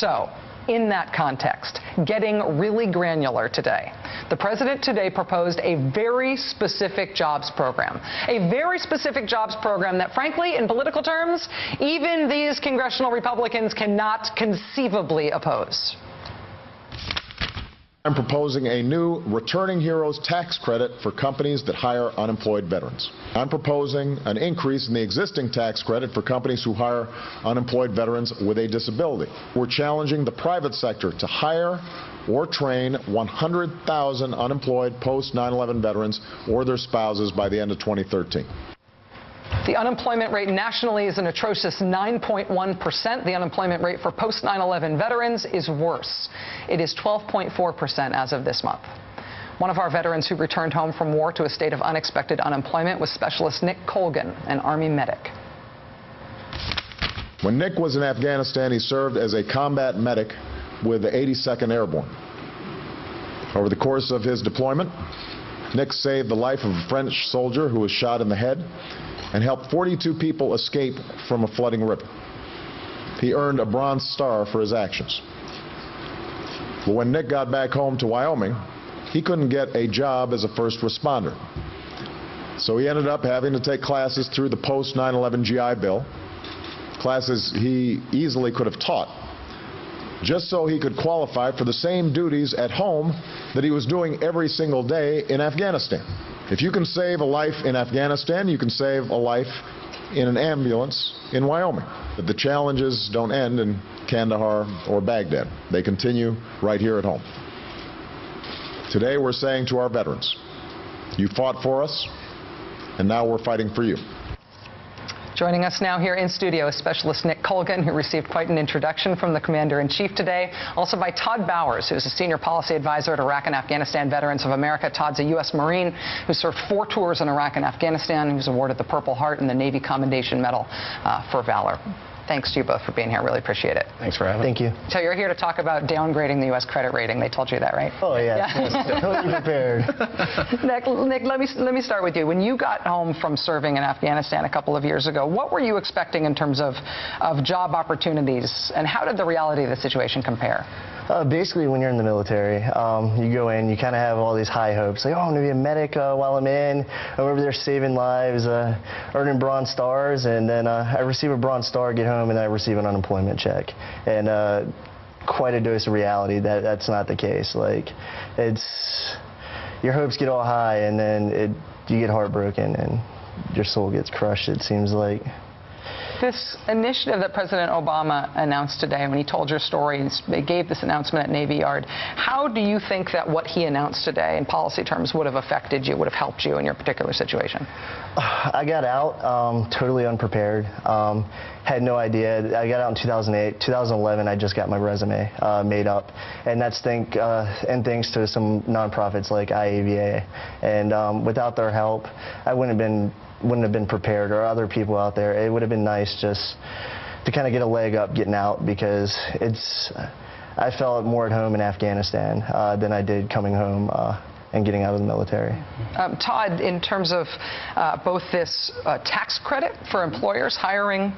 So, in that context, getting really granular today, the president today proposed a very specific jobs program. A very specific jobs program that, frankly, in political terms, even these congressional Republicans cannot conceivably oppose. I'm proposing a new Returning Heroes tax credit for companies that hire unemployed veterans. I'm proposing an increase in the existing tax credit for companies who hire unemployed veterans with a disability. We're challenging the private sector to hire or train 100,000 unemployed post-9/11 veterans or their spouses by the end of 2013. The unemployment rate nationally is an atrocious 9.1%. The unemployment rate for post-9/11 veterans is worse. It is 12.4% as of this month. One of our veterans who returned home from war to a state of unexpected unemployment was Specialist Nick Colgin, an Army medic. When Nick was in Afghanistan, he served as a combat medic with the 82nd Airborne. Over the course of his deployment, Nick saved the life of a French soldier who was shot in the head and helped 42 people escape from a flooding river. He earned a Bronze Star for his actions. But when Nick got back home to Wyoming, he couldn't get a job as a first responder. So he ended up having to take classes through the post-9/11 GI Bill, classes he easily could have taught, just so he could qualify for the same duties at home that he was doing every single day in Afghanistan. If you can save a life in Afghanistan, you can save a life in an ambulance in Wyoming. But the challenges don't end in Kandahar or Baghdad. They continue right here at home. Today we're saying to our veterans, you fought for us, and now we're fighting for you. Joining us now here in studio is Specialist Nick Colgin, who received quite an introduction from the Commander-in-Chief today. Also by Todd Bowers, who is a Senior Policy Advisor at Iraq and Afghanistan Veterans of America. Todd's a U.S. Marine who served 4 tours in Iraq and Afghanistan. He was awarded the Purple Heart and the Navy Commendation Medal for Valor. Thanks to you both for being here. Really appreciate it. Thanks for having me. Thank you. So you're here to talk about downgrading the U.S. credit rating. They told you that, right? Oh, yeah. Totally prepared. Nick, let me start with you. When you got home from serving in Afghanistan a couple of years ago, what were you expecting in terms of job opportunities, and how did the reality of the situation compare? Basically, when you're in the military, you go in, you kind of have all these high hopes, like, oh, I'm going to be a medic while I'm in. I'm over there saving lives, earning Bronze Stars, and then I receive a Bronze Star, get home, and I receive an unemployment check. And quite a dose of reality that that's not the case. Like, it's, your hopes get all high, and then you get heartbroken, and your soul gets crushed, it seems like. This initiative that President Obama announced today, when he told your story, they gave this announcement at Navy Yard. How do you think that what he announced today in policy terms would have affected you, would have helped you in your particular situation? I got out totally unprepared. Had no idea. I got out in 2008. 2011, I just got my resume made up. And that's thanks to some nonprofits like IAVA. And without their help, I wouldn't have been prepared, or other people out there. It would have been nice just to kind of get a leg up getting out, because I felt more at home in Afghanistan than I did coming home and getting out of the military. Todd, in terms of both this tax credit for employers hiring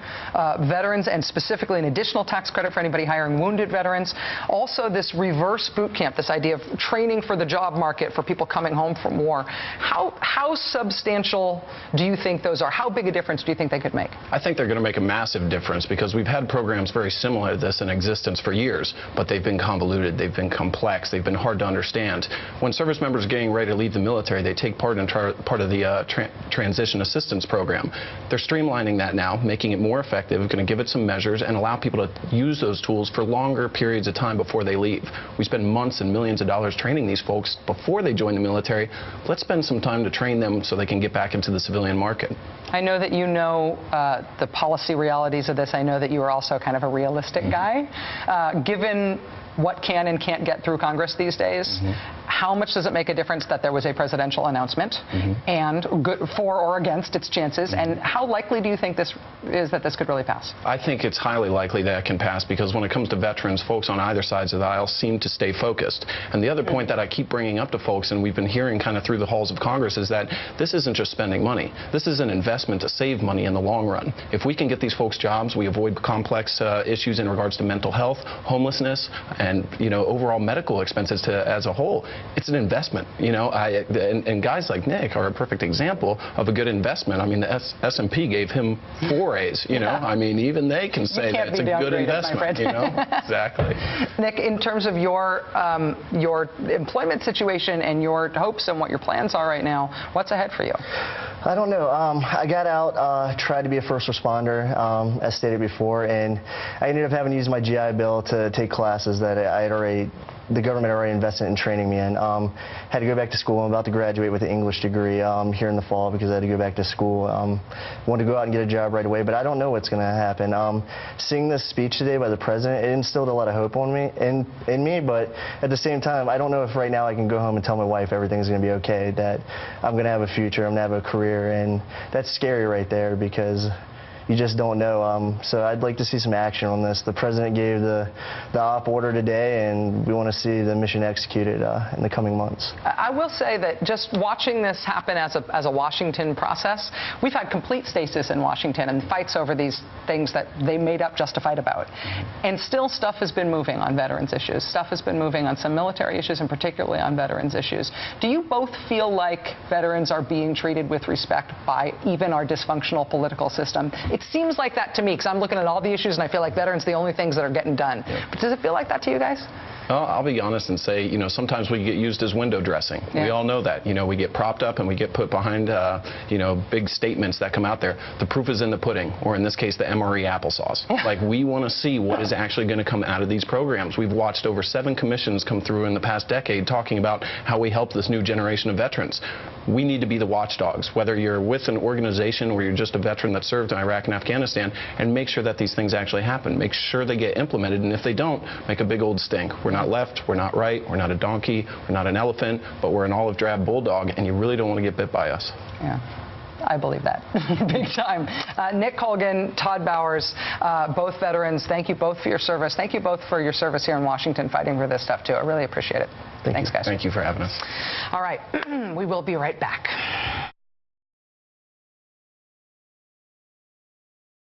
veterans, and specifically an additional tax credit for anybody hiring wounded veterans, also this reverse boot camp, this idea of training for the job market for people coming home from war, how substantial do you think those are? How big a difference do you think they could make? I think they're going to make a massive difference, because we've had programs very similar to this in existence for years, but they've been convoluted, they've been complex, they've been hard to understand. When service members are getting ready to leave the military, they take part in part of the transition assistance program. They're streamlining that now, making it more effective, going to give it some measures, and allow people to use those tools for longer periods of time before they leave. We spend months and millions of dollars training these folks before they join the military. Let's spend some time to train them so they can get back into the civilian market. I know that you know the policy realities of this. I know that you are also kind of a realistic guy. Given what can and can't get through Congress these days. How much does it make a difference that there was a presidential announcement, and good for or against its chances, and how likely do you think this is that this could really pass? I think it's highly likely that it can pass, because when it comes to veterans, folks on either sides of the aisle seem to stay focused. And the other point that I keep bringing up to folks, and we've been hearing kind of through the halls of Congress, is that this isn't just spending money. This is an investment to save money in the long run. If we can get these folks jobs, we avoid complex issues in regards to mental health, homelessness, and overall medical expenses as a whole. It's an investment. And guys like Nick are a perfect example of a good investment. I mean, the S&P gave him 4 A's. I mean, even they can say that it's a good investment. Exactly. Nick, in terms of your employment situation and your hopes and what your plans are right now, what's ahead for you? I don't know. I got out, tried to be a first responder, as stated before, and I ended up having to use my GI Bill to take classes that the government already invested in training me in. Had to go back to school. I'm about to graduate with an English degree here in the fall because I had to go back to school. Wanted to go out and get a job right away, but I don't know what's going to happen. Seeing this speech today by the president, it instilled a lot of hope in me, but at the same time, I don't know if right now I can go home and tell my wife everything's going to be okay, that I'm going to have a future, I'm going to have a career, and that's scary right there because you just don't know. So I'd like to see some action on this. The president gave the op order today, and we want to see the mission executed in the coming months. I will say that just watching this happen as a Washington process, we've had complete stasis in Washington and fights over these things that they made up just to fight about. And still stuff has been moving on veterans issues. Stuff has been moving on some military issues and particularly on veterans issues. Do you both feel like veterans are being treated with respect by even our dysfunctional political system? It seems like that to me, because I'm looking at all the issues and I feel like veterans are the only things that are getting done. But does it feel like that to you guys? Well, I'll be honest and say, sometimes we get used as window dressing. We all know that. We get propped up and we get put behind, big statements that come out there. The proof is in the pudding, or in this case, the MRE applesauce. Like, we want to see what is actually going to come out of these programs. We've watched over 7 commissions come through in the past decade talking about how we help this new generation of veterans. We need to be the watchdogs, whether you're with an organization or you're just a veteran that served in Iraq and Afghanistan, and make sure that these things actually happen. Make sure they get implemented, and if they don't, make a big old stink. We're not left, we're not right, we're not a donkey, we're not an elephant, but we're an olive drab bulldog, and you really don't want to get bit by us. Yeah. I believe that. Big time. Nick Colgin, Todd Bowers, both veterans, thank you both for your service. Thank you both for your service here in Washington fighting for this stuff, too. I really appreciate it. Thanks, guys. Thank you for having us. All right. We will be right back.